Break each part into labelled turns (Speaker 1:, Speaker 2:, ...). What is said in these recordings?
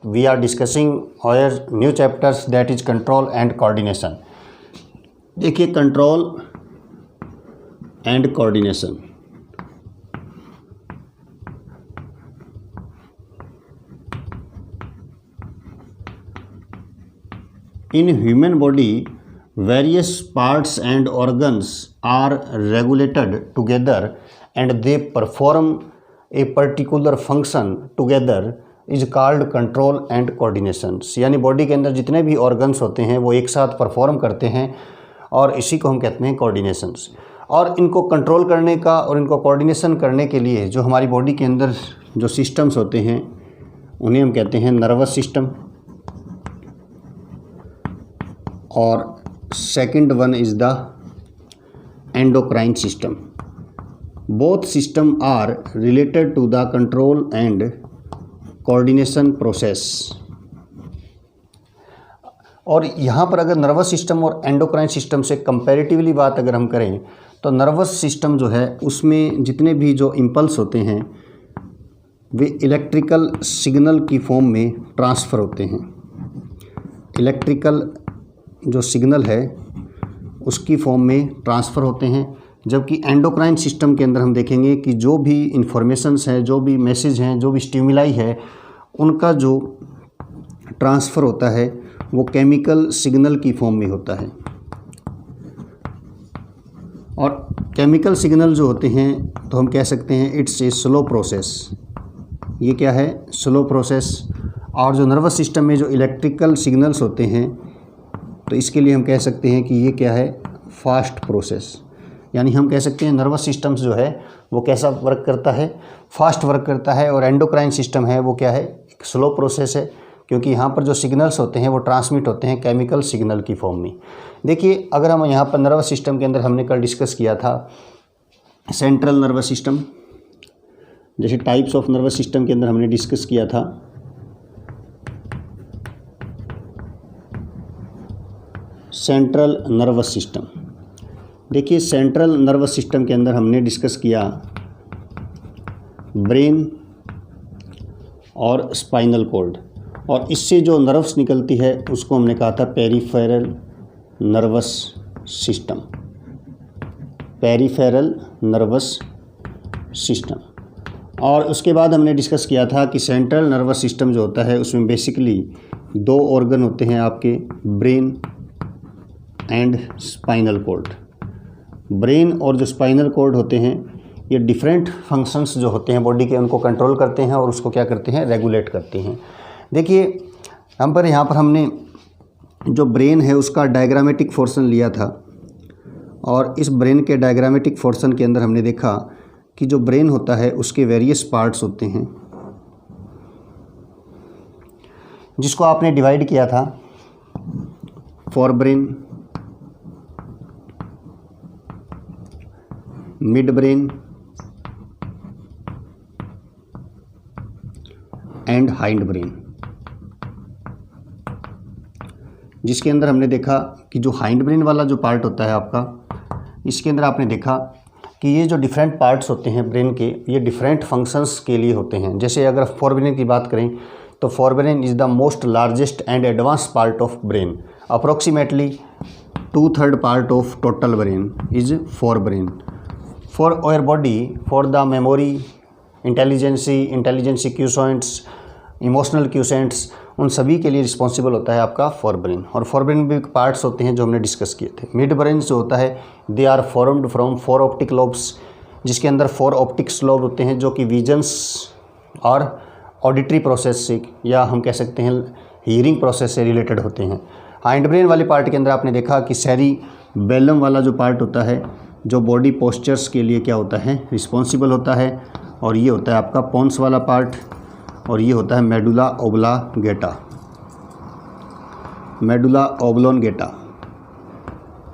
Speaker 1: we are discussing our new chapters, that is control and coordination. देखिए control and coordination, in human body various parts and organs are regulated together and they perform a particular function together is called control and coordinations. यानी body के अंदर जितने भी organs होते हैं वो एक साथ परफॉर्म करते हैं और इसी को हम कहते हैं कोऑर्डिनेशंस। और इनको कंट्रोल करने का और इनको कोऑर्डिनेशन करने के लिए जो हमारी बॉडी के अंदर जो सिस्टम्स होते हैं उन्हें हम कहते हैं नर्वस सिस्टम, और second one is the endocrine system. Both system are related to the control and coordination process. और यहाँ पर अगर नर्वस सिस्टम और एंडोक्राइन सिस्टम से कंपैरेटिवली बात अगर हम करें तो नर्वस सिस्टम जो है उसमें जितने भी जो इम्पल्स होते हैं वे इलेक्ट्रिकल सिग्नल की फॉर्म में ट्रांसफ़र होते हैं। इलेक्ट्रिकल जो सिग्नल है उसकी फॉर्म में ट्रांसफ़र होते हैं, जबकि एंडोक्राइन सिस्टम के अंदर हम देखेंगे कि जो भी इंफॉर्मेशंस हैं, जो भी मैसेज हैं, जो भी स्टिमुलाई है, उनका जो ट्रांसफ़र होता है वो केमिकल सिग्नल की फॉर्म में होता है। और केमिकल सिग्नल जो होते हैं तो हम कह सकते हैं इट्स ए स्लो प्रोसेस। ये क्या है? Slow process. और जो नर्वस सिस्टम में जो इलेक्ट्रिकल सिग्नल्स होते हैं तो इसके लिए हम कह सकते हैं कि ये क्या है? Fast process. यानी हम कह सकते हैं नर्वस सिस्टम्स जो है वो कैसा वर्क करता है? फास्ट वर्क करता है। और एंडोक्राइन सिस्टम है वो क्या है? एक स्लो प्रोसेस है, क्योंकि यहाँ पर जो सिग्नल्स होते हैं वो ट्रांसमिट होते हैं केमिकल सिग्नल की फॉर्म में। देखिए अगर हम यहाँ पर नर्वस सिस्टम के अंदर हमने कल डिस्कस किया था सेंट्रल नर्वस सिस्टम, जैसे टाइप्स ऑफ नर्वस सिस्टम के अंदर हमने डिस्कस किया था सेंट्रल नर्वस सिस्टम। देखिए सेंट्रल नर्वस सिस्टम के अंदर हमने डिस्कस किया ब्रेन और स्पाइनल कॉर्ड, और इससे जो नर्व्स निकलती है उसको हमने कहा था peripheral nervous system. Peripheral nervous system. और उसके बाद हमने डिस्कस किया था कि सेंट्रल नर्वस सिस्टम जो होता है उसमें बेसिकली दो ऑर्गन होते हैं आपके, brain and spinal cord. Brain और जो स्पाइनल कॉर्ड होते हैं ये डिफरेंट फंक्शंस जो होते हैं बॉडी के उनको कंट्रोल करते हैं और उसको क्या करते हैं? रेगुलेट करते हैं। देखिए यहाँ पर हमने जो ब्रेन है उसका डायग्रामेटिक पोर्शन लिया था, और इस ब्रेन के डायग्रामेटिक पोर्शन के अंदर हमने देखा कि जो ब्रेन होता है उसके वेरियस पार्ट्स होते हैं, जिसको आपने डिवाइड किया था for brain, mid brain and hind brain. जिसके अंदर हमने देखा कि जो हाइंड ब्रेन वाला जो पार्ट होता है आपका, इसके अंदर आपने देखा कि ये जो डिफरेंट पार्ट्स होते हैं ब्रेन के, ये डिफरेंट फंक्शंस के लिए होते हैं। जैसे अगर फोर ब्रेन की बात करें तो forebrain is the most largest and advance part of brain. Approximately 2/3 part of total brain is forebrain. For our body, for the memory, intelligency quotients, emotional quotients, उन सभी के लिए responsible होता है आपका फोर ब्रेन। और forebrain भी parts होते हैं जो हमने डिस्कस किए थे। मिड ब्रेन जो होता है they are formed from 4 optic lobes, जिसके अंदर 4 ऑप्टिक्स लोब होते हैं जो कि विजन्स और ऑडिटरी प्रोसेस से, या हम कह सकते हैं हियरिंग प्रोसेस से रिलेटेड होते हैं। हाइंड ब्रेन वाले पार्ट के अंदर आपने देखा कि सेरिबेलम वाला जो पार्ट होता है जो बॉडी पोस्चर्स के लिए क्या होता है? रिस्पॉन्सिबल होता है। और ये होता है आपका पोन्स वाला पार्ट, और ये होता है medulla oblongata. Medulla oblongata,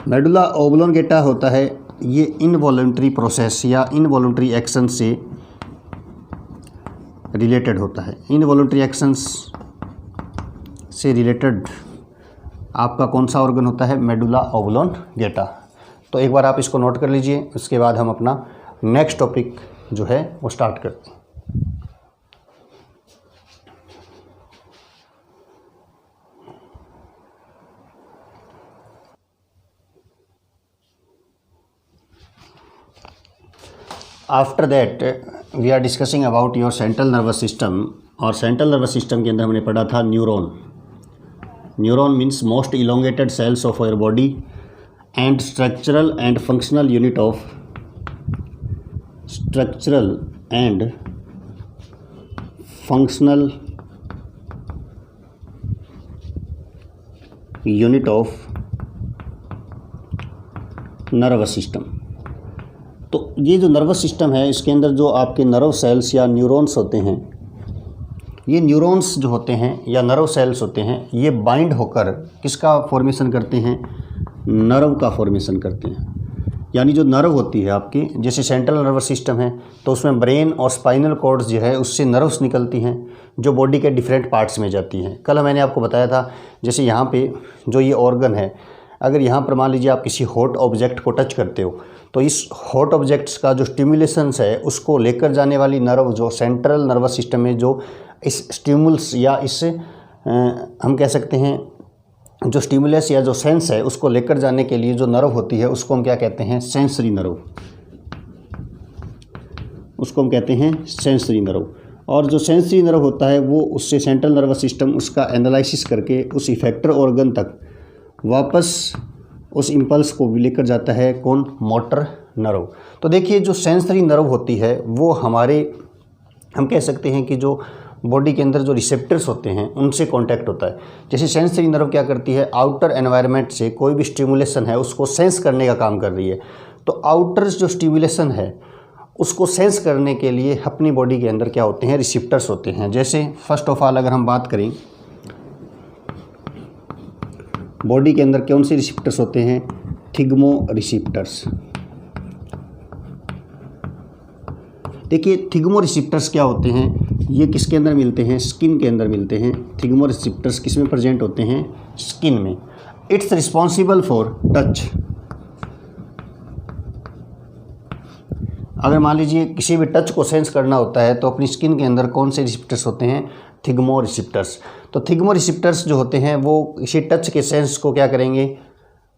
Speaker 1: medulla oblongata होता है ये इनवॉलंटरी प्रोसेस या इनवॉलंटरी एक्शन से रिलेटेड होता है। इनवॉलंटरी एक्शंस से रिलेटेड आपका कौन सा ऑर्गन होता है? Medulla oblongata. तो एक बार आप इसको नोट कर लीजिए, उसके बाद हम अपना नेक्स्ट टॉपिक जो है वो स्टार्ट करते हैं। After that we are discussing about your central nervous system, और सेंट्रल नर्वस सिस्टम के अंदर हमने पढ़ा था neuron. Neuron means most elongated cells of your body and structural and functional unit of nervous system. तो ये जो नर्वस सिस्टम है इसके अंदर जो आपके नर्व सेल्स या न्यूरॉन्स होते हैं, ये न्यूरॉन्स जो होते हैं या नर्व सेल्स होते हैं, ये बाइंड होकर किसका फॉर्मेशन करते हैं? नर्व का फॉर्मेशन करते हैं. यानी जो नर्व होती है आपकी, जैसे सेंट्रल नर्वस सिस्टम है तो उसमें ब्रेन और स्पाइनल कॉर्ड्स जो है उससे नर्व्स निकलती हैं जो बॉडी के डिफरेंट पार्ट्स में जाती हैं. कल मैंने आपको बताया था जैसे यहाँ पे जो ये ऑर्गन है, अगर यहाँ पर मान लीजिए आप किसी हॉट ऑब्जेक्ट को टच करते हो तो इस हॉट ऑब्जेक्ट्स का जो स्टिमुलेशंस है उसको लेकर जाने वाली नर्व जो सेंट्रल नर्वस सिस्टम में जो इस स्टिमुल्स या इस हम कह सकते हैं जो स्टिमुलस या जो सेंस है उसको लेकर जाने के लिए जो नर्व होती है उसको हम क्या कहते हैं? Sensory nerve. उसको हम कहते हैं सेंसरी नर्व. और जो सेंसरी नर्व होता है वो उससे सेंट्रल नर्वस सिस्टम उसका एनालिसिस करके उस इफेक्टर ऑर्गन तक वापस उस इम्पल्स को भी लेकर जाता है. कौन? Motor nerve. तो देखिए जो सेंसरी नर्व होती है वो हमारे हम कह सकते हैं कि जो बॉडी के अंदर जो रिसेप्टर्स होते हैं उनसे कांटेक्ट होता है. जैसे सेंसरी नर्व क्या करती है? आउटर एनवायरनमेंट से कोई भी स्टिमुलेशन है उसको सेंस करने का काम कर रही है. तो आउटर जो स्टिमुलेशन है उसको सेंस करने के लिए अपनी बॉडी के अंदर क्या होते हैं? रिसेप्टर्स होते हैं. जैसे फर्स्ट ऑफ ऑल अगर हम बात करें बॉडी के अंदर कौन से रिसेप्टर्स होते हैं? थिग्मो रिसेप्टर्स. देखिए थिग्मो रिसेप्टर्स क्या होते हैं? ये किसके अंदर मिलते हैं? स्किन के अंदर मिलते हैं. थिग्मो रिसेप्टर्स किस में प्रेजेंट होते हैं? स्किन में. It's responsible for touch. अगर मान लीजिए किसी भी टच को सेंस करना होता है तो अपनी स्किन के अंदर कौन से रिसेप्टर्स होते हैं? थिग्मो रिसेप्टर्स. तो थिग्मो रिसेप्टर्स जो होते हैं वो इसी टच के सेंस को क्या करेंगे?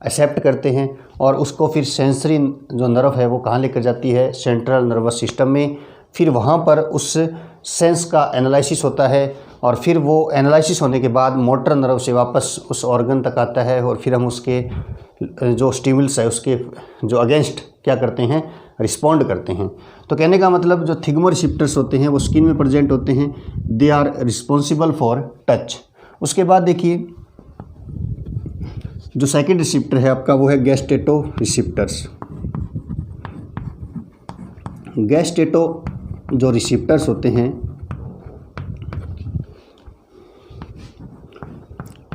Speaker 1: एक्सेप्ट करते हैं और उसको फिर सेंसरी जो नर्व है वो कहाँ लेकर जाती है? सेंट्रल नर्वस सिस्टम में. फिर वहाँ पर उस सेंस का एनालिसिस होता है और फिर वो एनालिसिस होने के बाद मोटर नर्व से वापस उस ऑर्गन तक आता है और फिर हम उसके जो स्टिमुल्स है उसके जो अगेंस्ट क्या करते हैं? रिस्पॉन्ड करते हैं. तो कहने का मतलब जो थिग्मो रिसेप्टर्स होते हैं वो स्किन में प्रेजेंट होते हैं. They are responsible for touch. उसके बाद देखिए जो सेकंड रिसेप्टर है आपका वो है गैस्टेटो रिसेप्टर्स. गैस्टेटो जो रिसेप्टर्स होते हैं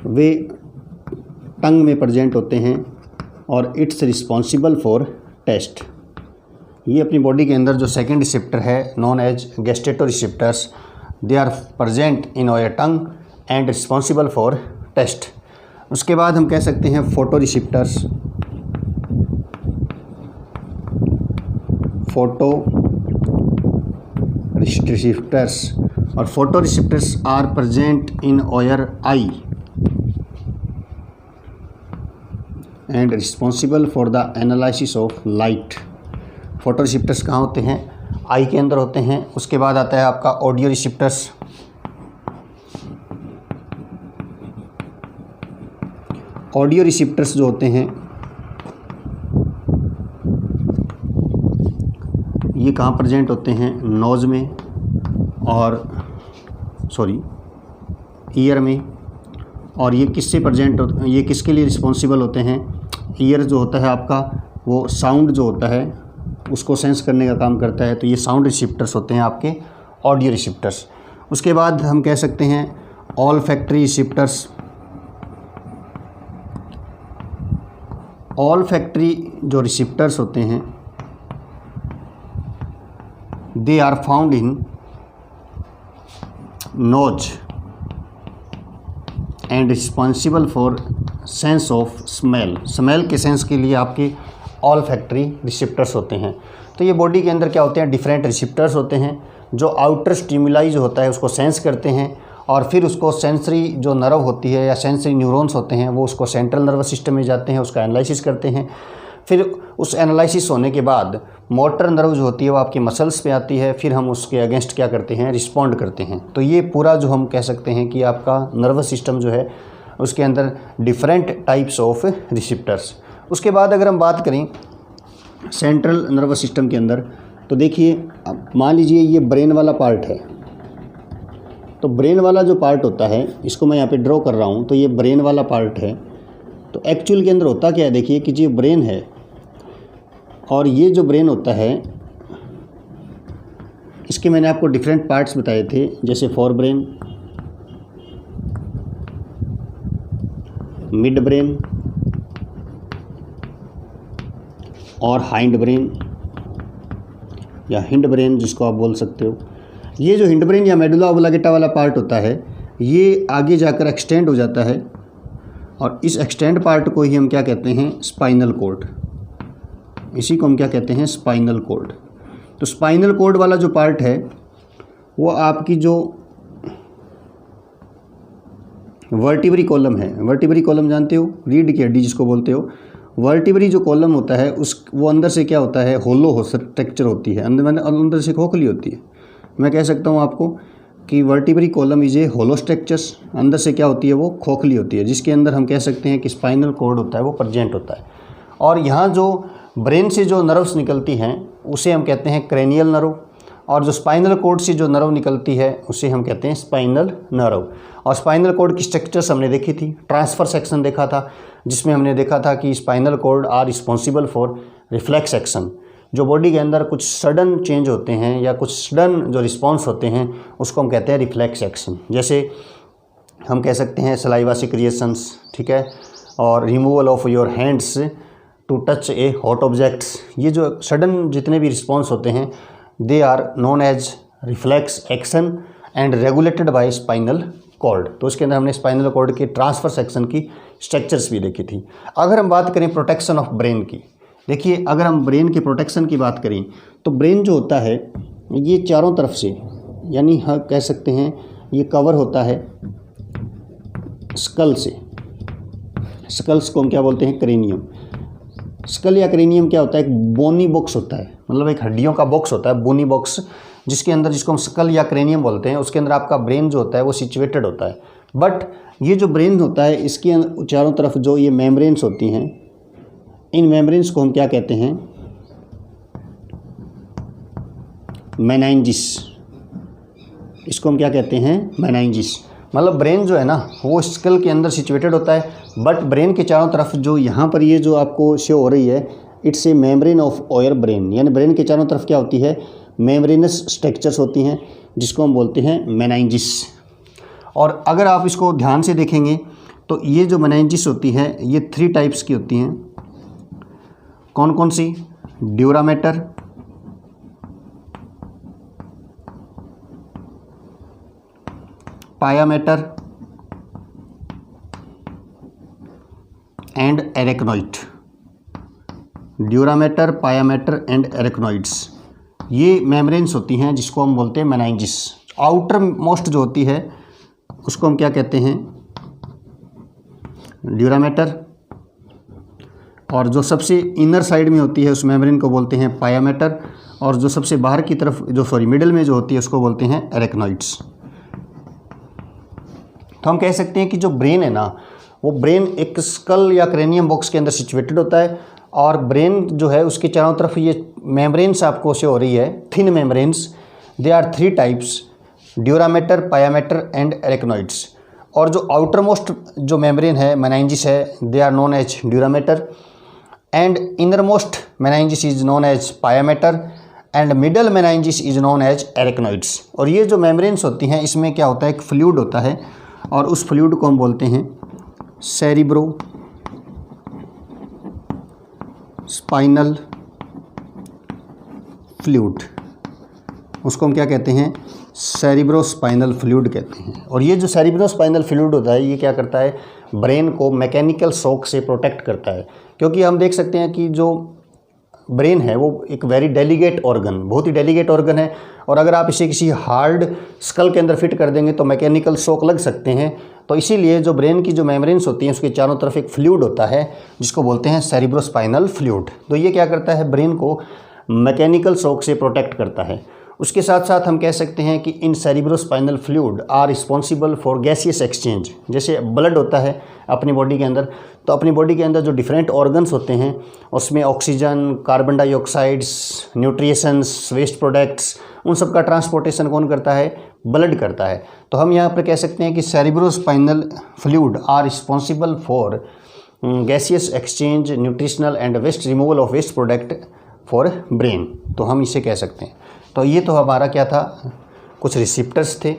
Speaker 1: वे टंग में प्रेजेंट होते हैं और इट्स रिस्पॉन्सिबल फॉर टेस्ट. ये अपनी बॉडी के अंदर जो सेकंड रिसेप्टर है known as gustatory receptors, they are present in your tongue and responsible for taste. उसके बाद हम कह सकते हैं फोटो रिसेप्टर्स. फोटो रिसेप्टर्स और photo receptors are present in your eye and responsible for the analysis of light. Photo receptors कहाँ होते हैं? आई के अंदर होते हैं. उसके बाद आता है आपका ऑडियो रिसेप्टर्स. ऑडियो रिसेप्टर्स जो होते हैं ये कहाँ प्रेजेंट होते हैं? नोज में और ईयर में. और ये किससे प्रेजेंट होते? ये किसके लिए रिस्पॉन्सिबल होते हैं? ईयर जो होता है आपका वो साउंड जो होता है उसको सेंस करने का काम करता है. तो ये साउंड रिसेप्टर्स होते हैं आपके ऑडियो रिसेप्टर्स. उसके बाद हम कह सकते हैं ऑलफैक्टरी रिसेप्टर्स. ऑलफैक्टरी जो रिसेप्टर्स होते हैं they are found in nose and responsible for sense of smell. Smell के सेंस के लिए आपके ऑलफैक्टरी रिसेप्टर्स होते हैं. तो ये बॉडी के अंदर क्या होते हैं? डिफरेंट रिसेप्टर्स होते हैं जो आउटर स्टिमुलाई जो होता है उसको सेंस करते हैं और फिर उसको सेंसरी जो नर्व होती है या सेंसरी न्यूरॉन्स होते हैं वो उसको सेंट्रल नर्वस सिस्टम में जाते हैं, उसका एनालिसिस करते हैं. फिर उस एनालिसिस होने के बाद मोटर नर्व जो होती है वो आपकी मसल्स पे आती है, फिर हम उसके अगेंस्ट क्या करते हैं, रिस्पॉन्ड करते हैं। तो ये पूरा जो हम कह सकते हैं कि आपका नर्वस सिस्टम जो है उसके अंदर डिफरेंट टाइप्स ऑफ रिसेप्टर्स। उसके बाद अगर हम बात करें सेंट्रल नर्वस सिस्टम के अंदर, तो देखिए मान लीजिए ये ब्रेन वाला पार्ट है। तो ब्रेन वाला जो पार्ट होता है, इसको मैं यहाँ पे ड्रॉ कर रहा हूँ, तो ये ब्रेन वाला पार्ट है। तो एक्चुअल के अंदर होता क्या है, देखिए कि ये ब्रेन है और ये जो ब्रेन होता है इसके मैंने आपको डिफरेंट पार्ट्स बताए थे, जैसे फोर ब्रेन, मिड ब्रेन और हाइंड ब्रेन या हिंड ब्रेन जिसको आप बोल सकते हो। ये जो हिंड ब्रेन या मेडुला ऑब्लांगेटा वाला पार्ट होता है ये आगे जाकर एक्सटेंड हो जाता है और इस एक्सटेंड पार्ट को ही हम क्या कहते हैं, स्पाइनल कॉर्ड। इसी को हम क्या कहते हैं, स्पाइनल कॉर्ड। तो स्पाइनल कॉर्ड वाला जो पार्ट है वो आपकी जो वर्टिब्री कॉलम है, वर्टिब्री कॉलम जानते हो, रीढ़ की हड्डी जिसको बोलते हो, वर्टिब्री जो कॉलम होता है वो अंदर से क्या होता है, होलो स्ट्रक्चर होती है, अंदर से खोखली होती है। मैं कह सकता हूँ आपको कि vertebral column is a hollow structures, अंदर से क्या होती है, वो खोखली होती है, जिसके अंदर हम कह सकते हैं कि स्पाइनल कॉर्ड होता है वो प्रेजेंट होता है। और यहाँ जो ब्रेन से जो नर्व्स निकलती हैं उसे हम कहते हैं क्रेनियल नर्व, और जो स्पाइनल कॉर्ड से जो नर्व निकलती है उसे हम कहते हैं स्पाइनल नर्व। और स्पाइनल कॉर्ड की स्ट्रक्चर्स हमने देखी थी, ट्रांसफर सेक्शन देखा था, जिसमें हमने देखा था कि spinal cord are responsible for reflex action. जो बॉडी के अंदर कुछ सडन चेंज होते हैं या कुछ सडन जो रिस्पॉन्स होते हैं उसको हम कहते हैं रिफ्लेक्स एक्शन। जैसे हम कह सकते हैं सलाइवा सिक्रिएशंस, ठीक है, और removal of your hands to touch a hot objects. ये जो सडन जितने भी रिस्पॉन्स होते हैं they are known as reflex action and regulated by spinal cord. तो उसके अंदर हमने स्पाइनल कॉर्ड के ट्रांसफर सेक्शन की स्ट्रक्चर्स भी देखी थी। अगर हम बात करें प्रोटेक्शन ऑफ ब्रेन की, देखिए अगर हम ब्रेन के प्रोटेक्शन की बात करें तो ब्रेन जो होता है ये चारों तरफ से, यानी हम कह सकते हैं ये कवर होता है स्कल से। स्कल्स को हम क्या बोलते हैं, क्रेनियम। स्कल या क्रेनियम क्या होता है, एक बोनी बॉक्स होता है, मतलब एक हड्डियों का बॉक्स होता है, बोनी बॉक्स, जिसके अंदर, जिसको हम स्कल या क्रेनियम बोलते हैं, उसके अंदर आपका ब्रेन जो होता है वो सिचुएटेड होता है। बट ये जो ब्रेन होता है इसके चारों तरफ जो ये मेम्ब्रेन्स होती हैं, इन मेम्ब्रेन्स को हम क्या कहते हैं, मेनाइंजिस। इसको हम क्या कहते हैं, मेनाइंजिस। मतलब ब्रेन जो है ना वो स्कल के अंदर सिचुएटेड होता है, बट ब्रेन के चारों तरफ जो यहाँ पर ये जो आपको शो हो रही है, it's a membrane of our brain, यानी ब्रेन के चारों तरफ क्या होती है, मेम्ब्रेनस स्ट्रक्चर्स होती हैं जिसको हम बोलते हैं मेनाइंजिस। और अगर आप इसको ध्यान से देखेंगे तो ये जो मेनाइंजिस होती है ये 3 टाइप्स की होती हैं। कौन कौन सी, dura mater, pia mater and arachnoid. Dura mater, pia mater and arachnoids ये मेम्ब्रेन्स होती हैं जिसको हम बोलते हैं मेनाइंजिस। आउटर मोस्ट जो होती है उसको हम क्या कहते हैं, ड्यूरामेटर, और जो सबसे इनर साइड में होती है उस मेम्ब्रेन को बोलते हैं पायामेटर, और जो सबसे बाहर की तरफ मिडिल में जो होती है उसको बोलते हैं एरेक्नोइड्स। तो हम कह सकते हैं कि जो ब्रेन है ना वो ब्रेन एक स्कल या क्रेनियम बॉक्स के अंदर सिचुएटेड होता है, और ब्रेन जो है उसके चारों तरफ ये मेम्ब्रेन्स आपको शो हो रही है, thin membranes. They are 3 types, dura mater, pia mater and arachnoids. और जो आउटर मोस्ट जो मेम्ब्रेन है, मेनाइंजिस है, they are known as dura mater, and innermost meninges is known as pia mater, and middle meninges is known as arachnoids. और ये जो membranes होती हैं इसमें क्या होता है, एक फ्लूइड होता है, और उस फ्लूइड को हम बोलते हैं सेरिब्रो स्पाइनल फ्लूइड। उसको हम क्या कहते हैं, सेरिब्रो स्पाइनल फ्लूइड कहते हैं। और ये जो सेरिब्रो स्पाइनल फ्लूइड होता है ये क्या करता है, ब्रेन को मैकेनिकल शॉक से प्रोटेक्ट करता है। क्योंकि हम देख सकते हैं कि जो ब्रेन है वो एक वेरी डेलिकेट ऑर्गन, बहुत ही डेलिकेट ऑर्गन है, और अगर आप इसे किसी हार्ड स्कल के अंदर फिट कर देंगे तो मैकेनिकल शॉक लग सकते हैं। तो इसीलिए जो ब्रेन की जो मेम्ब्रेन्स होती हैं उसके चारों तरफ एक फ्लूइड होता है जिसको बोलते हैं सेरिब्रोस्पाइनल फ्लूइड। तो ये क्या करता है, ब्रेन को मैकेनिकल शॉक से प्रोटेक्ट करता है। उसके साथ साथ हम कह सकते हैं कि इन cerebrospinal fluid are responsible for gaseous exchange. जैसे ब्लड होता है अपनी बॉडी के अंदर, तो अपनी बॉडी के अंदर जो डिफरेंट ऑर्गन्स होते हैं उसमें oxygen, carbon dioxides, nutritions, waste products, उन सब का ट्रांसपोर्टेशन कौन करता है, ब्लड करता है। तो हम यहाँ पर कह सकते हैं कि cerebrospinal fluid are responsible for gaseous exchange, nutritional and waste removal of waste product for brain. तो हम इसे कह सकते हैं। तो ये तो हमारा क्या था, कुछ रिसिप्टर्स थे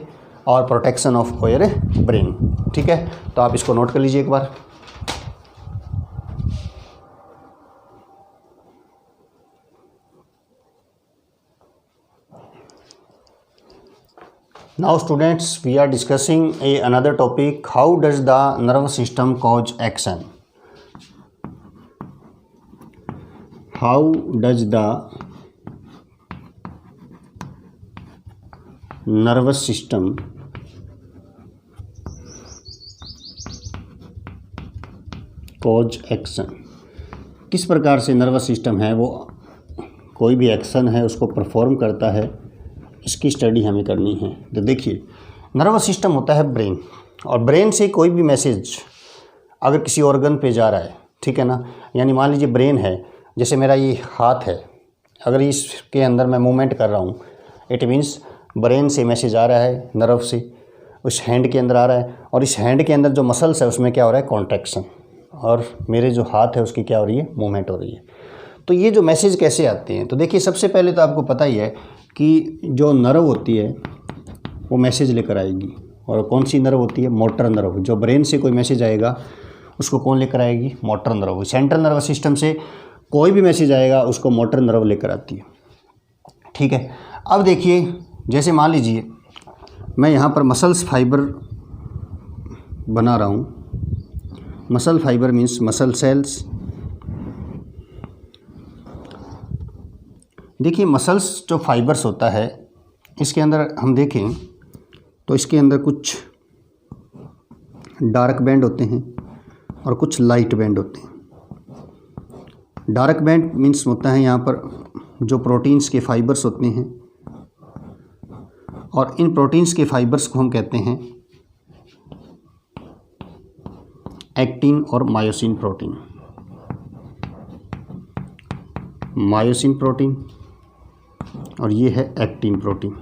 Speaker 1: और प्रोटेक्शन ऑफ योर ब्रेन। ठीक है, तो आप इसको नोट कर लीजिए एक बार। Now students, we are discussing another topic, how does the nervous system cause action. How does the nervous system cause action. किस प्रकार से नर्वस सिस्टम है वो कोई भी एक्शन है उसको परफॉर्म करता है, इसकी स्टडी हमें करनी है। तो देखिए, नर्वस सिस्टम होता है ब्रेन, और ब्रेन से कोई भी मैसेज अगर किसी ऑर्गन पे जा रहा है, ठीक है ना, यानी मान लीजिए ब्रेन है, जैसे मेरा ये हाथ है, अगर इसके अंदर मैं मूवमेंट कर रहा हूँ, इट मीन्स ब्रेन से मैसेज आ रहा है, नर्व से उस हैंड के अंदर आ रहा है, और इस हैंड के अंदर जो मसल्स है उसमें क्या हो रहा है, कॉन्ट्रैक्शन, और मेरे जो हाथ है उसकी क्या हो रही है, मूवमेंट हो रही है। तो ये जो मैसेज कैसे आते हैं, तो देखिए सबसे पहले तो आपको पता ही है कि जो नर्व होती है वो मैसेज लेकर आएगी, और कौन सी नर्व होती है, मोटर नर्व। जो ब्रेन से कोई मैसेज आएगा उसको कौन लेकर आएगी, motor nerve. Central nervous system से कोई भी मैसेज आएगा उसको मोटर नर्व लेकर आती है। ठीक है, अब देखिए, जैसे मान लीजिए मैं यहाँ पर मसल्स फाइबर बना रहा हूँ। Muscle fibre means muscle cells. देखिए मसल्स जो फाइबर्स होता है, इसके अंदर हम देखें तो इसके अंदर कुछ डार्क बैंड होते हैं और कुछ लाइट बैंड होते हैं। डार्क बैंड मीन्स होता है यहाँ पर जो प्रोटीन्स के फाइबर्स होते हैं, और इन प्रोटीन्स के फाइबर्स को हम कहते हैं एक्टिन और मायोसिन प्रोटीन। मायोसिन प्रोटीन और ये है एक्टिन प्रोटीन।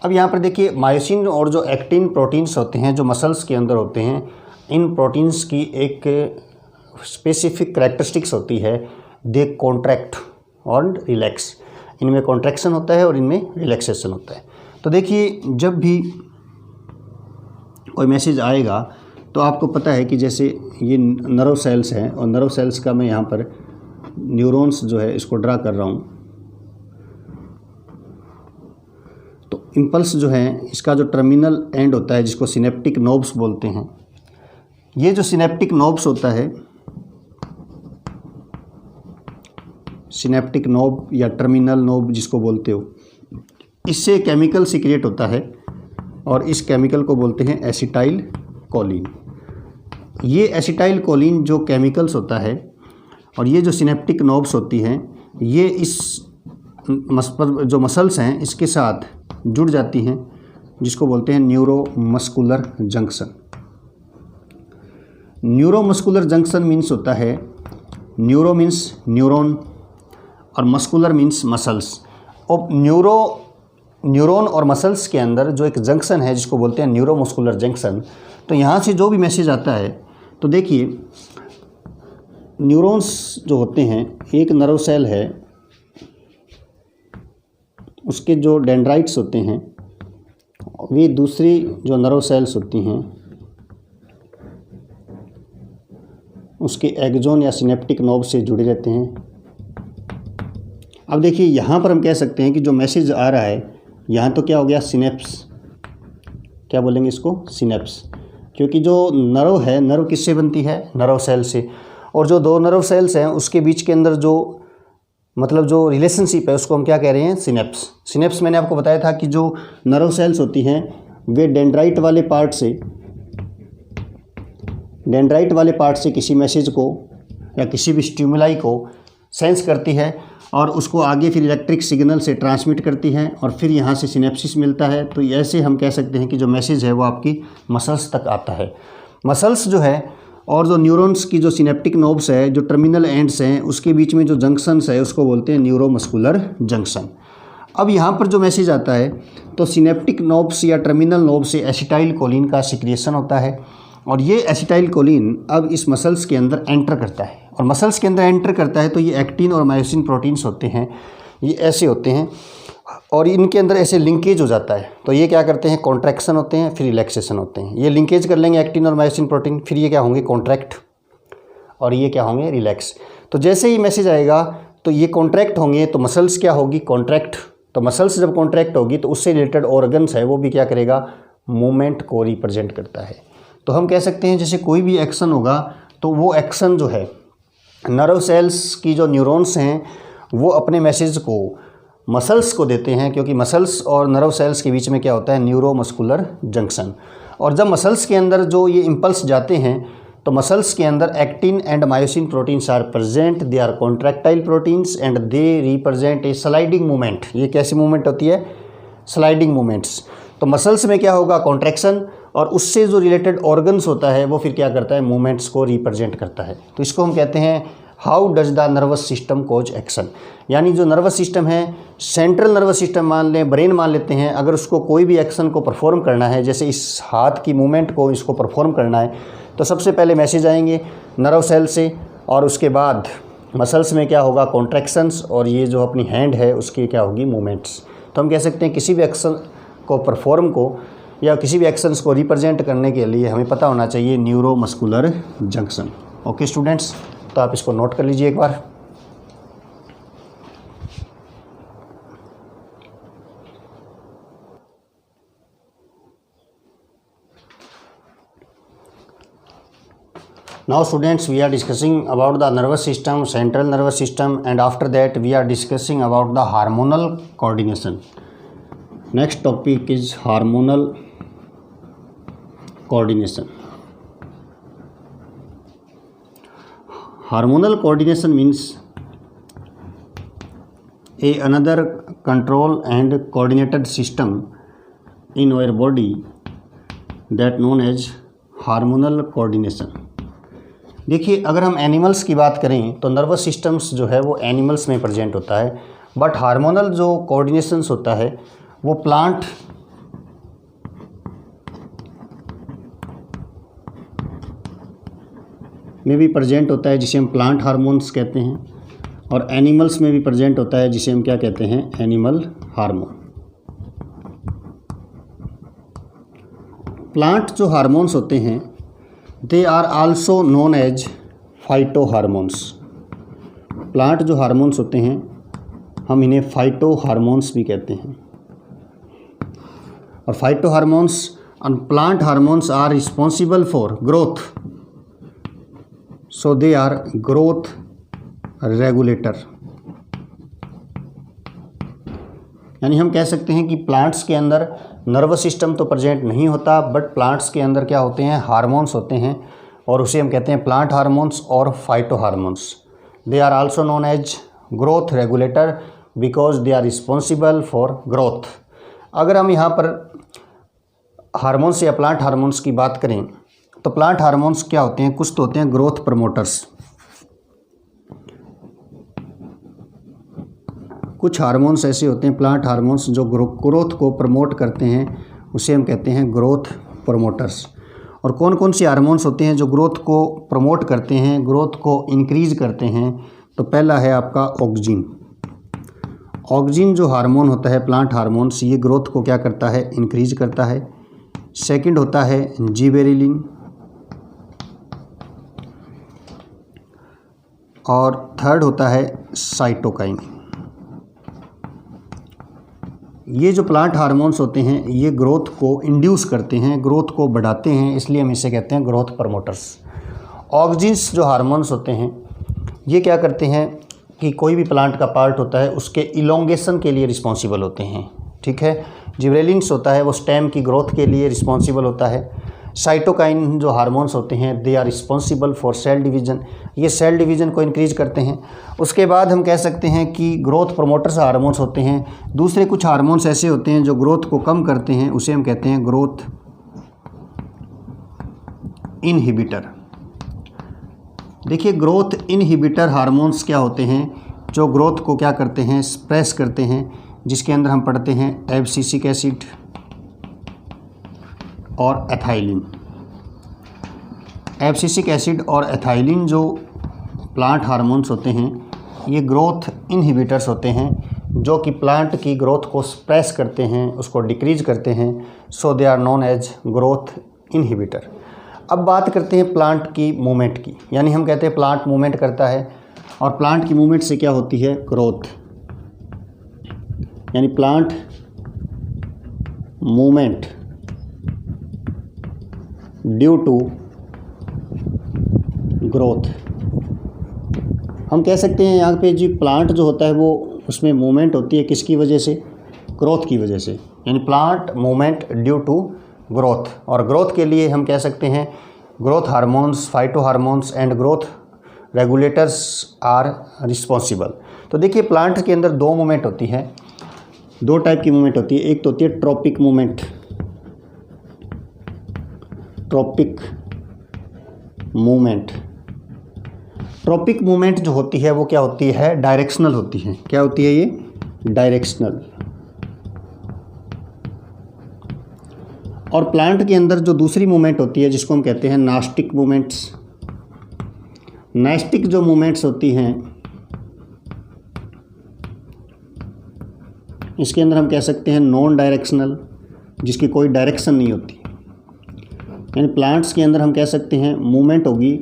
Speaker 1: अब यहाँ पर देखिए, मायोसिन और जो एक्टिन प्रोटीन्स होते हैं जो मसल्स के अंदर होते हैं, इन प्रोटीन्स की एक स्पेसिफिक कैरेक्टरिस्टिक्स होती है, दे कॉन्ट्रैक्ट और रिलैक्स। इनमें कॉन्ट्रैक्शन होता है और इनमें रिलैक्सेशन होता है। तो देखिए, जब भी कोई मैसेज आएगा तो आपको पता है कि जैसे ये नर्व सेल्स हैं, और नर्व सेल्स का मैं यहाँ पर न्यूरॉन्स जो है इसको ड्रा कर रहा हूँ। तो इम्पल्स जो है इसका जो टर्मिनल एंड होता है जिसको सिनेप्टिक नोब्स बोलते हैं, ये जो सिनेप्टिक नोब्स होता है, सिनेप्टिक नोब या टर्मिनल नोब जिसको बोलते हो, इससे केमिकल सीक्रेट होता है, और इस केमिकल को बोलते हैं एसिटाइल कोलिन। ये एसिटाइल कोलिन जो केमिकल्स होता है, और ये जो सिनेप्टिक नोब्स होती हैं, ये इस जो मसल्स हैं इसके साथ जुड़ जाती हैं, जिसको बोलते हैं neuromuscular junction. Neuromuscular junction means होता है, न्यूरो मीन्स न्यूरॉन और मस्कुलर मीन्स मसल्स। और न्यूरॉन और मसल्स के अंदर जो एक जंक्शन है जिसको बोलते हैं न्यूरोमस्कुलर जंक्शन। तो यहाँ से जो भी मैसेज आता है, तो देखिए न्यूरॉन्स जो होते हैं, एक नर्व सेल है, उसके जो डेंड्राइट्स होते हैं वे दूसरी जो नर्व सेल्स होती हैं उसके एक्सोन या सिनेप्टिक नोब से जुड़े रहते हैं। अब देखिए यहाँ पर हम कह सकते हैं कि जो मैसेज आ रहा है यहाँ तो क्या हो गया, सिनेप्स, क्या बोलेंगे इसको, सिनेप्स, क्योंकि जो नर्व है, नर्व किससे बनती है, नर्व सेल से, और जो दो नर्व सेल्स हैं उसके बीच के अंदर जो मतलब जो रिलेशनशिप है उसको हम क्या कह रहे हैं, सिनेप्स। सिनेप्स मैंने आपको बताया था कि जो नर्व सेल्स होती हैं वे डेंड्राइट वाले पार्ट से किसी मैसेज को या किसी भी स्टिमुलाई को सेंस करती है और उसको आगे फिर इलेक्ट्रिक सिग्नल से ट्रांसमिट करती है और फिर यहाँ से सिनेप्सिस मिलता है। तो ऐसे हम कह सकते हैं कि जो मैसेज है वो आपकी मसल्स तक आता है। मसल्स जो है और जो न्यूरॉन्स की जो सिनेप्टिक नोब्स है, जो टर्मिनल एंड्स हैं, उसके बीच में जो जंक्शंस है उसको बोलते हैं न्यूरोमस्कुलर जंक्शन। अब यहाँ पर जो मैसेज आता है तो सिनेप्टिक नोब्स या टर्मिनल नोब से एसिटाइल कोलिन का सिक्रिएशन होता है और ये एसिटाइल कोलिन अब इस मसल्स के अंदर एंटर करता है और मसल्स के अंदर एंटर करता है तो ये एक्टिन और मायोसिन प्रोटीन्स होते हैं, ये ऐसे होते हैं और इनके अंदर ऐसे लिंकेज हो जाता है। तो ये क्या करते हैं, कॉन्ट्रैक्शन होते हैं, फिर रिलैक्सेशन होते हैं। ये लिंकेज कर लेंगे एक्टिन और मायोसिन प्रोटीन, फिर ये क्या होंगे, कॉन्ट्रैक्ट, और ये क्या होंगे, रिलैक्स। तो जैसे ही मैसेज आएगा तो ये कॉन्ट्रैक्ट होंगे तो मसल्स क्या होगी, कॉन्ट्रैक्ट। तो मसल्स जब कॉन्ट्रैक्ट होगी तो उससे रिलेटेड ऑर्गन्स है वो भी क्या करेगा, मूवमेंट को रिप्रेजेंट करता है। तो हम कह सकते हैं जैसे कोई भी एक्शन होगा तो वो एक्शन जो है नर्व सेल्स की जो न्यूरॉन्स हैं वो अपने मैसेज को मसल्स को देते हैं, क्योंकि मसल्स और नर्व सेल्स के बीच में क्या होता है, न्यूरोमस्कुलर जंक्शन। और जब मसल्स के अंदर जो ये इम्पल्स जाते हैं तो मसल्स के अंदर actin and myosin proteins are present, they are contractile proteins and they represent a sliding movement. ये कैसी मूवमेंट होती है, स्लाइडिंग मूवमेंट्स। तो मसल्स में क्या होगा, कॉन्ट्रैक्शन, और उससे जो रिलेटेड ऑर्गन्स होता है वो फिर क्या करता है, मूवमेंट्स को रिप्रेजेंट करता है। तो इसको हम कहते हैं how does the nervous system cause action. यानी जो नर्वस सिस्टम है, सेंट्रल नर्वस सिस्टम मान लें, ब्रेन मान लेते हैं, अगर उसको कोई भी एक्शन को परफॉर्म करना है, जैसे इस हाथ की मूवमेंट को इसको परफॉर्म करना है, तो सबसे पहले मैसेज आएंगे नर्व सेल से और उसके बाद मसल्स में क्या होगा, कॉन्ट्रैक्शंस, और ये जो अपनी हैंड है उसकी क्या होगी, मूवमेंट्स। तो हम कह सकते हैं किसी भी एक्शन को परफॉर्म को या किसी भी एक्शंस को रिप्रेजेंट करने के लिए हमें पता होना चाहिए न्यूरोमस्कुलर जंक्शन। ओके स्टूडेंट्स, तो आप इसको नोट कर लीजिए एक बार। Now students, we are discussing about the nervous system, central nervous system, and after that we are discussing about the hormonal coordination. Next topic is hormonal coordination. Hormonal coordination means another control and coordinated system in our body that known as hormonal coordination. देखिए, अगर हम animals की बात करें तो nervous systems जो है वो एनिमल्स में प्रेजेंट होता है, बट हार्मोनल जो कोऑर्डिनेशंस होता है वो प्लांट में भी प्रेजेंट होता है, जिसे हम प्लांट हार्मोन्स कहते हैं, और एनिमल्स में भी प्रेजेंट होता है, जिसे हम क्या कहते हैं, एनिमल हार्मोन। प्लांट जो हार्मोन्स होते हैं they are also known as phyto hormones. Plant जो हार्मोन्स होते हैं हम इन्हें फाइटो हार्मोन्स भी कहते हैं। और phyto hormones and plant hormones are responsible for growth, so they are growth regulator. यानी हम कह सकते हैं कि प्लांट्स के अंदर नर्वस सिस्टम तो प्रेजेंट नहीं होता, बट प्लांट्स के अंदर क्या होते हैं, हार्मोन्स होते हैं, और उसे हम कहते हैं प्लांट हार्मोन्स और phyto hormones. They are also known as growth regulator because they are responsible for growth. अगर हम यहाँ पर हार्मोन्स या प्लांट हार्मोन्स की बात करें तो प्लांट हार्मोन्स क्या होते हैं, कुछ तो होते हैं ग्रोथ प्रमोटर्स। कुछ हार्मोन्स ऐसे होते हैं प्लांट हार्मोन्स जो ग्रोथ को प्रमोट करते हैं, उसे हम कहते हैं ग्रोथ प्रमोटर्स। और कौन कौन से हार्मोन्स होते हैं जो ग्रोथ को प्रमोट करते हैं, ग्रोथ को इंक्रीज करते हैं? तो पहला है आपका ऑक्सिन। ऑक्सिन जो हार्मोन होता है प्लांट हार्मोन्स, ये ग्रोथ को क्या करता है, इंक्रीज करता है। सेकंड होता है जिबेरेलिन, और थर्ड होता है साइटोकाइन। ये जो प्लांट हार्मोन्स होते हैं ये ग्रोथ को इंड्यूस करते हैं, ग्रोथ को बढ़ाते हैं, इसलिए हम इसे कहते हैं ग्रोथ प्रमोटर्स। ऑक्सिन्स जो हार्मोन्स होते हैं ये क्या करते हैं कि कोई भी प्लांट का पार्ट होता है उसके इलोंगेशन के लिए रिस्पॉन्सिबल होते हैं, ठीक है। जिबरेलिन्स होता है वो स्टेम की ग्रोथ के लिए रिस्पॉन्सिबल होता है। साइटोकाइन जो हार्मोन्स होते हैं they are responsible for cell division, ये सेल डिवीज़न को इंक्रीज करते हैं। उसके बाद हम कह सकते हैं कि ग्रोथ प्रोमोटर्स हार्मोन्स होते हैं। दूसरे कुछ हार्मोन्स ऐसे होते हैं जो ग्रोथ को कम करते हैं, उसे हम कहते हैं ग्रोथ इनहिबिटर। देखिए ग्रोथ इनहिबिटर हार्मोन्स क्या होते हैं, जो ग्रोथ को क्या करते हैं, सप्रेस करते हैं, जिसके अंदर हम पढ़ते हैं एब्सिसिक एसिड और एथाइलिन। एब्सिसिक एसिड और एथाइलिन जो प्लांट हार्मोन्स होते हैं ये ग्रोथ इनहिबिटर्स होते हैं, जो कि प्लांट की ग्रोथ को सप्रेस करते हैं, उसको डिक्रीज करते हैं। So they are known as growth inhibitor. अब बात करते हैं प्लांट की मूवमेंट की, यानी हम कहते हैं प्लांट मूवमेंट करता है और प्लांट की मूवमेंट से क्या होती है, ग्रोथ। यानी plant movement due to growth. हम कह सकते हैं यहाँ पे जी प्लांट जो होता है वो उसमें मूवमेंट होती है किसकी वजह से, ग्रोथ की वजह से। यानी plant movement due to growth, और ग्रोथ के लिए हम कह सकते हैं growth hormones, phyto hormones and growth regulators are responsible. तो देखिए प्लांट के अंदर दो मूवमेंट होती है, दो टाइप की मूवमेंट होती है। एक तो होती है tropic movement, tropic movement. Tropic movement जो होती है वो क्या होती है, डायरेक्शनल होती है। क्या होती है ये, डायरेक्शनल। और प्लांट के अंदर जो दूसरी मूवमेंट होती है जिसको हम कहते हैं नास्टिक मूवमेंट्स। नास्टिक जो मूवमेंट्स होती हैं इसके अंदर हम कह सकते हैं नॉन डायरेक्शनल, जिसकी कोई डायरेक्शन नहीं होती। यानी प्लांट्स के अंदर हम कह सकते हैं मूवमेंट होगी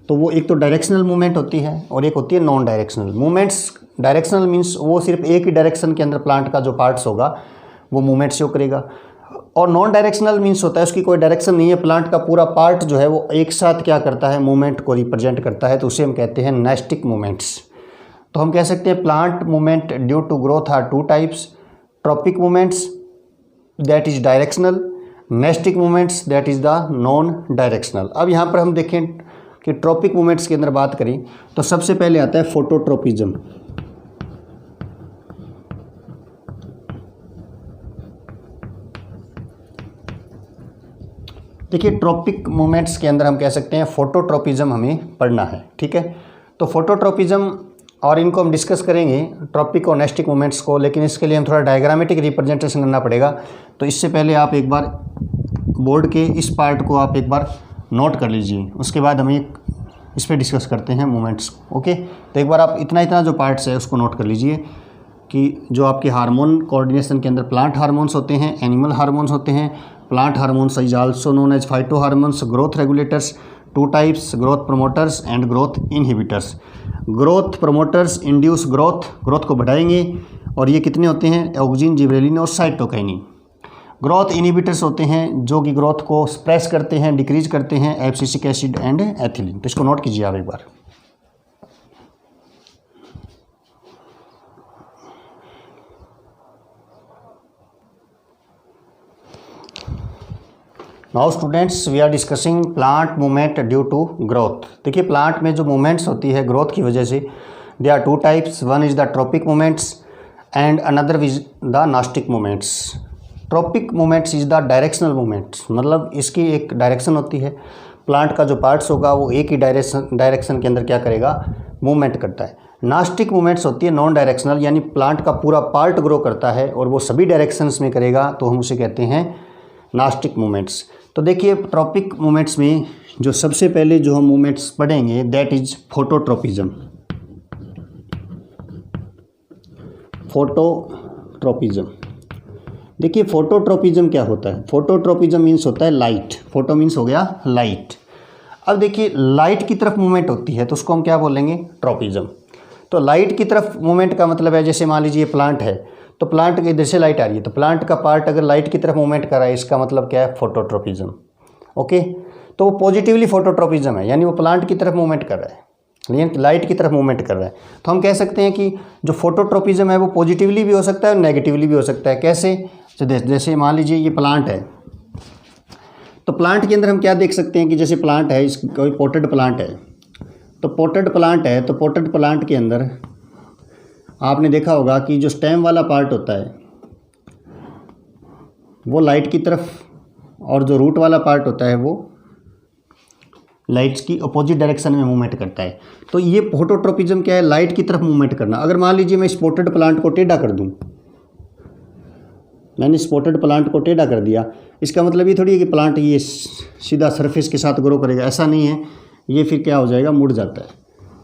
Speaker 1: तो वो एक तो डायरेक्शनल मूवमेंट होती है और एक होती है non directional movements. Directional means वो सिर्फ एक ही डायरेक्शन के अंदर प्लांट का जो पार्ट्स होगा वो मूवमेंट शो करेगा, और नॉन डायरेक्शनल मीन्स होता है उसकी कोई डायरेक्शन नहीं है, प्लांट का पूरा पार्ट जो है वो एक साथ क्या करता है, मूवमेंट को रिप्रेजेंट करता है, तो उसे हम कहते हैं नास्टिक मूवमेंट्स। तो हम कह सकते हैं plant movement due to growth are two types, tropic movements that is directional, nastic movements that is the non directional. अब यहाँ पर हम देखें कि ट्रॉपिक मूवमेंट्स के अंदर बात करें तो सबसे पहले आता है फोटोट्रोपिज्म। देखिए ट्रॉपिक मूवमेंट्स के अंदर हम कह सकते हैं फोटोट्रोपिज्म हमें पढ़ना है, ठीक है। तो फोटोट्रोपिज्म और इनको हम डिस्कस करेंगे ट्रॉपिक और नास्टिक मूवमेंट्स को, लेकिन इसके लिए हम थोड़ा डायग्रामेटिक रिप्रेजेंटेशन करना पड़ेगा। तो इससे पहले आप एक बार बोर्ड के इस पार्ट को आप एक बार नोट कर लीजिए, उसके बाद हम एक इस पर डिस्कस करते हैं मूवमेंट्स। ओके, तो एक बार आप इतना जो पार्ट्स है उसको नोट कर लीजिए कि जो आपके हार्मोन कोऑर्डिनेशन के अंदर प्लांट हार्मोन्स होते हैं, एनिमल हार्मोन्स होते हैं। Plant hormones is also known as phyto hormones, growth regulators, two types, growth promoters and growth inhibitors. Growth promoters induce growth को बढ़ाएंगे, और ये कितने होते हैं, ऑक्सिन, जिबरेलिन और साइटोकाइनिन। ग्रोथ इनहिबिटर्स होते हैं जो कि ग्रोथ को सप्रेस करते हैं, डिक्रीज करते हैं, एब्सिसिक एसिड एंड एथिलीन। तो इसको नोट कीजिए आप एक बार। Now students we are discussing plant movement due to growth. देखिए प्लांट में जो मूवमेंट्स होती है ग्रोथ की वजह से, they are two types, one is the tropic movements and another is the nastic movements. Tropic movements is the directional movements, मतलब इसकी एक डायरेक्शन होती है, प्लांट का जो पार्ट्स होगा वो एक ही डायरेक्शन के अंदर क्या करेगा, मूवमेंट करता है। नास्टिक मूवमेंट्स होती है नॉन डायरेक्शनल, यानी प्लांट का पूरा पार्ट ग्रो करता है और वो सभी डायरेक्शंस में करेगा, तो हम उसे कहते हैं नास्टिक मूवमेंट्स। तो देखिए ट्रॉपिक मूवमेंट्स में जो सबसे पहले जो हम मूवमेंट्स पढ़ेंगे दैट इज फोटोट्रोपिज्म। फोटोट्रोपिज्म, देखिए फोटोट्रोपिज्म क्या होता है। फोटोट्रोपिज्म मीन्स होता है लाइट, फोटो मीन्स हो गया लाइट। अब देखिए लाइट की तरफ मूवमेंट होती है तो उसको हम क्या बोलेंगे, ट्रोपिज्म। तो लाइट की तरफ मूवमेंट का मतलब है, जैसे मान लीजिए प्लांट है तो प्लांट के इधर से लाइट आ रही है, तो प्लांट का पार्ट अगर लाइट की तरफ मूवमेंट कर रहा है, इसका मतलब क्या है, फोटोट्रोपिज्म। ओके, तो वो पॉजिटिवली फोटोट्रोपिज्म है, यानी वो प्लांट की तरफ मूवमेंट कर रहा है, लेकिन लाइट की तरफ मूवमेंट कर रहा है। तो हम कह सकते हैं कि जो फोटोट्रोपिज्म है वो पॉजिटिवली भी हो सकता है और नेगेटिवली भी हो सकता है। कैसे, तो जैसे मान लीजिए ये प्लांट है, तो प्लांट के अंदर हम क्या देख सकते हैं कि जैसे प्लांट है, इस कोई पोटेड प्लांट है, तो पोटेड प्लांट है, तो पोटेड प्लांट के अंदर आपने देखा होगा कि जो स्टेम वाला पार्ट होता है वो लाइट की तरफ, और जो रूट वाला पार्ट होता है वो लाइट्स की अपोजिट डायरेक्शन में मूवमेंट करता है। तो ये फोटोट्रोपिज्म क्या है, लाइट की तरफ मूवमेंट करना। अगर मान लीजिए मैं इस पोटेड प्लांट को टेढ़ा कर दूं, मैंने इस पोटेड प्लांट को टेढ़ा कर दिया, इसका मतलब ये थोड़ी है कि प्लांट ये सीधा सरफेस के साथ ग्रो करेगा, ऐसा नहीं है। ये फिर क्या हो जाएगा, मुड़ जाता है,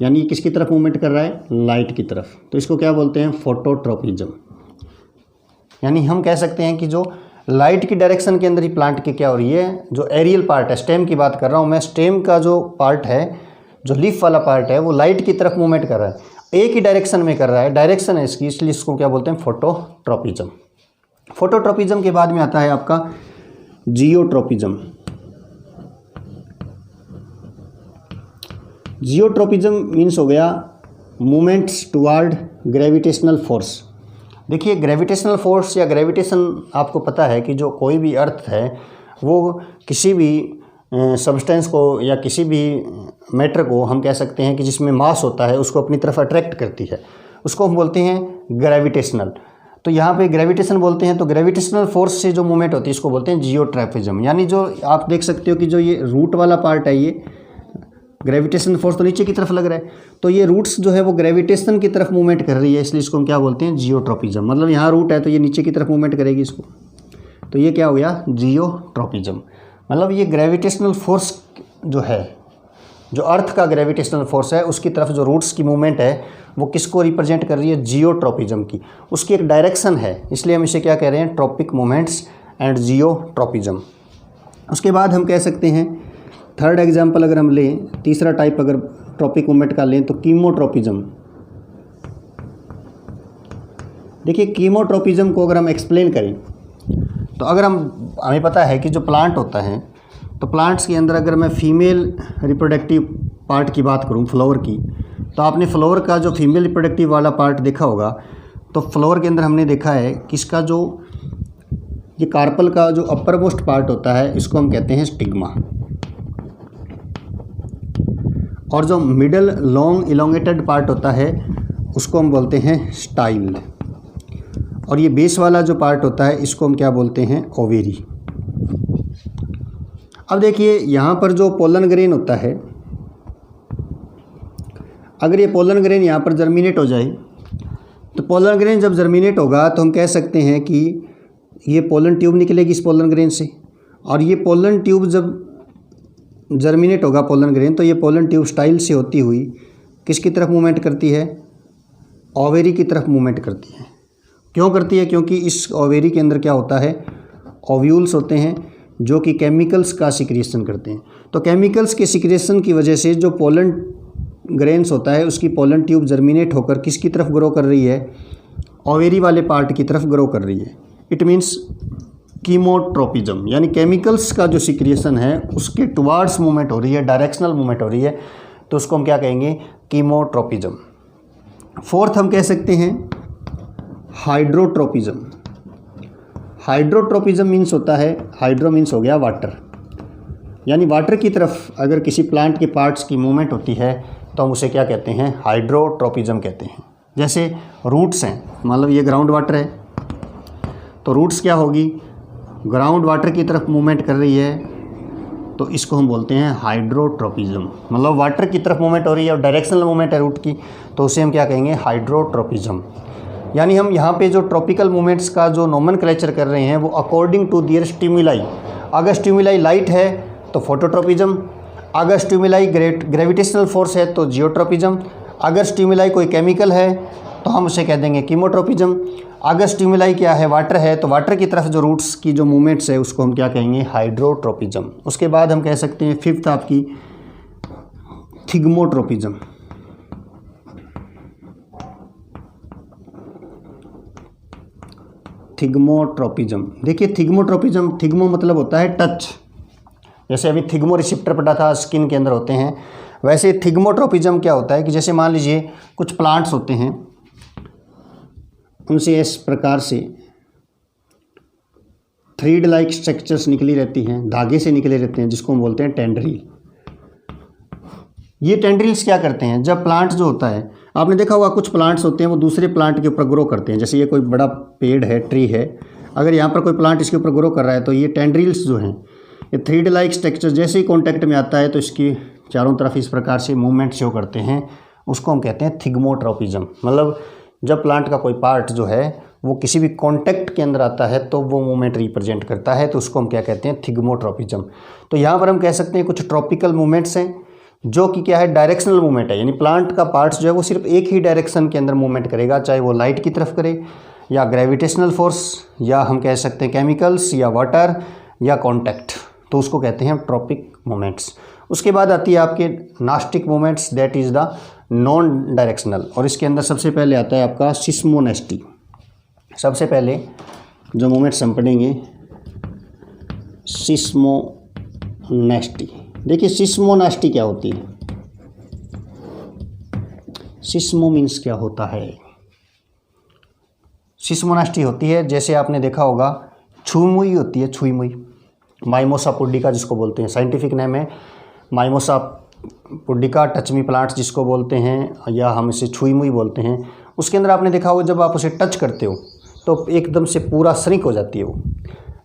Speaker 1: यानी ये किसकी तरफ मूवमेंट कर रहा है, लाइट की तरफ। तो इसको क्या बोलते हैं, फोटोट्रोपिज्म। यानी हम कह सकते हैं कि जो लाइट की डायरेक्शन के अंदर ही प्लांट की क्या हो रही है, जो एरियल पार्ट है, स्टेम की बात कर रहा हूँ मैं, स्टेम का जो पार्ट है, जो लीफ वाला पार्ट है, वो लाइट की तरफ मूवमेंट कर रहा है, एक ही डायरेक्शन में कर रहा है, डायरेक्शन है इसकी, इसलिए इसको क्या बोलते हैं, फोटोट्रोपिज्म। फोटोट्रोपिज्म के बाद में आता है आपका जियोट्रोपिज्म। जियोट्रोपिज्म मीन्स हो गया मूवमेंट्स टुवार्ड ग्रेविटेशनल फोर्स। देखिए ग्रेविटेशनल फोर्स या ग्रेविटेशन, आपको पता है कि जो कोई भी अर्थ है वो किसी भी सब्सटेंस को या किसी भी मैटर को हम कह सकते हैं कि जिसमें मास होता है उसको अपनी तरफ अट्रैक्ट करती है, उसको हम बोलते हैं ग्रेविटेशनल। तो यहाँ पे ग्रेविटेशन बोलते हैं, तो ग्रेविटेशनल फोर्स से जो मूवमेंट होती है इसको बोलते हैं जियोट्रोपिज्म। यानी जो आप देख सकते हो कि जो ये रूट वाला पार्ट है, ये ग्रेविटेशन फोर्स तो नीचे की तरफ लग रहा है, तो ये रूट्स जो है वो ग्रेविटेशन की तरफ मूवमेंट कर रही है, इसलिए इसको हम क्या बोलते हैं, जियोट्रोपिज्म। मतलब यहाँ रूट है तो ये नीचे की तरफ मूवमेंट करेगी इसको, तो ये क्या हो गया, जियोट्रोपिज्म। मतलब ये ग्रेविटेशनल फोर्स जो है, जो अर्थ का ग्रेविटेशनल फोर्स है, उसकी तरफ जो रूट्स की मूवमेंट है वो किसको रिप्रेजेंट कर रही है, जियोट्रोपिज्म की। उसकी एक डायरेक्शन है, इसलिए हम इसे क्या कह रहे हैं, ट्रॉपिक मूवमेंट्स एंड जियोट्रोपिज्म। उसके बाद हम कह सकते हैं थर्ड एग्जाम्पल अगर हम लें, तीसरा टाइप अगर ट्रॉपिक मूवमेंट का लें तो कीमोट्रोपिज्म। देखिए कीमोट्रोपिज्म को अगर हम एक्सप्लेन करें तो अगर हमें पता है कि जो प्लांट होता है, तो प्लांट्स के अंदर अगर मैं फीमेल रिप्रोडक्टिव पार्ट की बात करूं, फ्लावर की, तो आपने फ्लावर का जो फीमेल रिप्रोडक्टिव वाला पार्ट देखा होगा, तो फ्लावर के अंदर हमने देखा है कि इसका जो ये कार्पल का जो अपर मोस्ट पार्ट होता है इसको हम कहते हैं स्टिग्मा, और जो मिडल लॉन्ग इलोंगेटेड पार्ट होता है उसको हम बोलते हैं स्टाइल, और ये बेस वाला जो पार्ट होता है इसको हम क्या बोलते हैं, ओवेरी। अब देखिए यहाँ पर जो पोलन ग्रेन होता है, अगर ये पोलन ग्रेन यहाँ पर जर्मिनेट हो जाए, तो पोलन ग्रेन जब जर्मिनेट होगा तो हम कह सकते हैं कि ये पोलन ट्यूब निकलेगी इस पोलन ग्रेन से, और ये पोलन ट्यूब जब जर्मिनेट होगा पोलन ग्रेन, तो ये पोलन ट्यूब स्टाइल से होती हुई किसकी तरफ मूवमेंट करती है, ओवेरी की तरफ मूवमेंट करती है। क्यों करती है, क्योंकि इस ओवेरी के अंदर क्या होता है, ओव्यूल्स होते हैं जो कि केमिकल्स का सिक्रेशन करते हैं। तो केमिकल्स के सिक्रेशन की वजह से जो पोलन ग्रेन्स होता है उसकी पोलन ट्यूब जर्मिनेट होकर किसकी तरफ ग्रो कर रही है, ओवेरी वाले पार्ट की तरफ ग्रो कर रही है। इट मीन्स कीमोट्रोपिज्म, यानी केमिकल्स का जो सिक्रेशन है उसके टुवार्ड्स मूवमेंट हो रही है, डायरेक्शनल मूवमेंट हो रही है, तो उसको हम क्या कहेंगे, कीमोट्रोपिज्म। फोर्थ हम कह सकते हैं हाइड्रोट्रोपिज्म। हाइड्रोट्रोपिज्म मीन्स होता है, हाइड्रो मीन्स हो गया वाटर, यानी वाटर की तरफ अगर किसी प्लांट के पार्ट्स की मूवमेंट होती है तो हम उसे क्या कहते हैं, हाइड्रोट्रोपिज्म कहते हैं। जैसे रूट्स हैं, मतलब ये ग्राउंड वाटर है, तो रूट्स क्या होगी, ग्राउंड वाटर की तरफ मूवमेंट कर रही है, तो इसको हम बोलते हैं हाइड्रोट्रोपिज्म। मतलब वाटर की तरफ मूवमेंट हो रही है और डायरेक्शनल मूवमेंट है रूट की, तो उसे हम क्या कहेंगे, हाइड्रोट्रोपिज्म। यानी हम यहाँ पे जो ट्रॉपिकल मूवमेंट्स का जो नोमेनक्लेचर कर रहे हैं वो अकॉर्डिंग टू दियर स्टिमुलाई। अगर स्टिमुलाई लाइट है तो फोटोट्रोपिज्म, अगर स्टिमुलाई ग्रेविटेशनल फोर्स है तो जियोट्रोपिज्म, अगर स्टिमुलाई कोई केमिकल है तो हम उसे कह देंगे कीमोट्रोपिज्म, अगर स्टिमुलाई क्या है, वाटर है, तो वाटर की तरफ जो रूट्स की जो मूवमेंट्स है उसको हम क्या कहेंगे, हाइड्रोट्रोपिज्म। उसके बाद हम कह सकते हैं फिफ्थ आपकी थिग्मोट्रोपिज्म। थिग्मोट्रोपिज्म, देखिए थिग्मोट्रोपिज्म, थिग्मो मतलब होता है टच, जैसे अभी थिग्मो रिसेप्टर पढ़ा था स्किन के अंदर होते हैं, वैसे थिग्मोट्रोपिज्म क्या होता है कि जैसे मान लीजिए कुछ प्लांट्स होते हैं, उनसे इस प्रकार से थ्रीड लाइक स्ट्रक्चर्स निकली रहती हैं, धागे से निकले रहते हैं, जिसको हम बोलते हैं टेंड्रिल। ये टेंड्रिल्स क्या करते हैं, जब प्लांट जो होता है, आपने देखा होगा कुछ प्लांट्स होते हैं वो दूसरे प्लांट के ऊपर ग्रो करते हैं। जैसे ये कोई बड़ा पेड़ है, ट्री है, अगर यहाँ पर कोई प्लांट इसके ऊपर ग्रो कर रहा है तो ये टेंड्रिल्स जो हैं, ये थ्रीड लाइक स्ट्रक्चर जैसे ही कॉन्टैक्ट में आता है तो इसकी चारों तरफ इस प्रकार से मूवमेंट शो करते हैं। उसको हम कहते हैं थिग्मोट्रोपिज्म। मतलब जब प्लांट का कोई पार्ट जो है वो किसी भी कॉन्टैक्ट के अंदर आता है तो वो मूवमेंट रिप्रेजेंट करता है, तो उसको हम क्या कहते हैं, थिग्मोट्रोपिज्म। तो यहाँ पर हम कह सकते हैं कुछ ट्रॉपिकल मूवमेंट्स हैं जो कि क्या है, डायरेक्शनल मूवमेंट है, यानी प्लांट का पार्ट्स जो है वो सिर्फ एक ही डायरेक्शन के अंदर मूवमेंट करेगा, चाहे वो लाइट की तरफ करे या ग्रेविटेशनल फोर्स या हम कह सकते हैं केमिकल्स या वाटर या कॉन्टैक्ट, तो उसको कहते हैं ट्रॉपिक मूवमेंट्स। उसके बाद आती है आपके nastic movements, that is the non directional, और इसके अंदर सबसे पहले आता है आपका सिस्मोनेस्टी। सबसे पहले जो मूवमेंट्स हम पढ़ेंगे, सिस्मोनेस्टी। देखिए सिस्मोनेस्टी क्या होती है, सिस्मो मीन्स क्या होता है, सिस्मोनेस्टी होती है, जैसे आपने देखा होगा छुई होती है, छुई मुई, माइमोसा पुडिका जिसको बोलते हैं, साइंटिफिक नेम है माइमोसा पुडिका, टचमी प्लांट्स जिसको बोलते हैं, या हम इसे छुई मुई बोलते हैं। उसके अंदर आपने देखा होगा जब आप उसे टच करते हो तो एकदम से पूरा श्रिंक हो जाती है वो,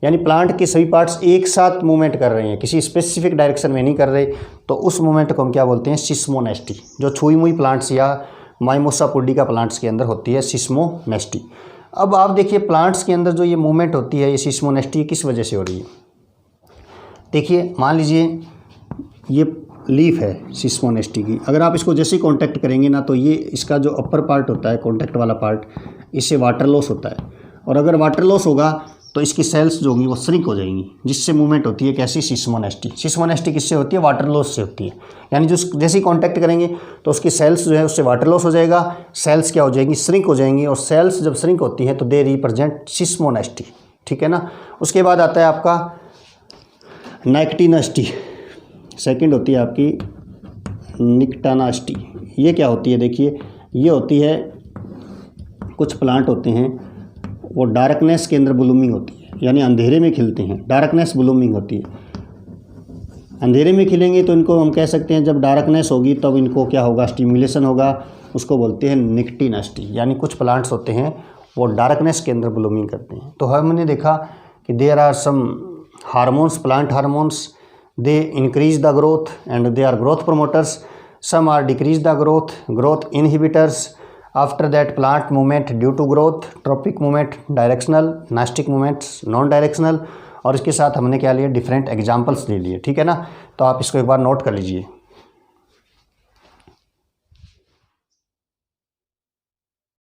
Speaker 1: यानी प्लांट के सभी पार्ट्स एक साथ मूवमेंट कर रहे हैं, किसी स्पेसिफिक डायरेक्शन में नहीं कर रहे, तो उस मूवमेंट को हम क्या बोलते हैं, सिस्मोनेस्टी, जो छुई मुई प्लांट्स या माइमोसा पुडिका प्लांट्स के अंदर होती है सिस्मोनेस्टी। अब आप देखिए प्लांट्स के अंदर जो ये मूवमेंट होती है, ये सिस्मोनेस्टी किस वजह से हो रही है। देखिए मान लीजिए ये लीफ है सिस्मोनेस्टी की, अगर आप इसको जैसे ही कॉन्टैक्ट करेंगे ना तो ये इसका जो अपर पार्ट होता है, कॉन्टैक्ट वाला पार्ट, इससे वाटर लॉस होता है, और अगर वाटर लॉस होगा तो इसकी सेल्स जो होंगी वो श्रिंक हो जाएंगी, जिससे मूवमेंट होती है कैसी, सिस्मोनेस्टी। सिस्मोनेस्टी किससे होती है, वाटर लॉस से होती है, यानी जो जैसे ही कॉन्टैक्ट करेंगे तो उसकी सेल्स जो है उससे वाटर लॉस हो जाएगा, सेल्स क्या हो जाएंगी, श्रिंक हो जाएंगी, और सेल्स जब श्रिंक होती हैं तो दे रिप्रेजेंट सिस्मोनेस्टी, ठीक है ना। उसके बाद आता है आपका नाइक्टिनेस्टी, सेकंड होती है आपकी निक्टानास्टी। ये क्या होती है, देखिए ये होती है, कुछ प्लांट होते हैं वो डार्कनेस के अंदर ब्लूमिंग होती है, यानी अंधेरे में खिलते हैं, डार्कनेस ब्लूमिंग होती है। अंधेरे में खिलेंगे तो इनको हम कह सकते हैं, जब डार्कनेस होगी तब इनको क्या होगा, स्टिमुलेशन होगा, उसको बोलते हैं निक्टिनेस्टी। यानी कुछ प्लांट्स होते हैं वो डार्कनेस के अंदर ब्लूमिंग करते हैं। तो हमने देखा कि there are some hormones, plant hormones, they increase the growth and they are growth promoters. Some are decrease the growth, growth inhibitors. After that plant movement due to growth, tropic movement directional, nastic movements non directional, और इसके साथ हमने क्या लिया, different examples ले लिए, ठीक है ना। तो आप इसको एक बार नोट कर लीजिए।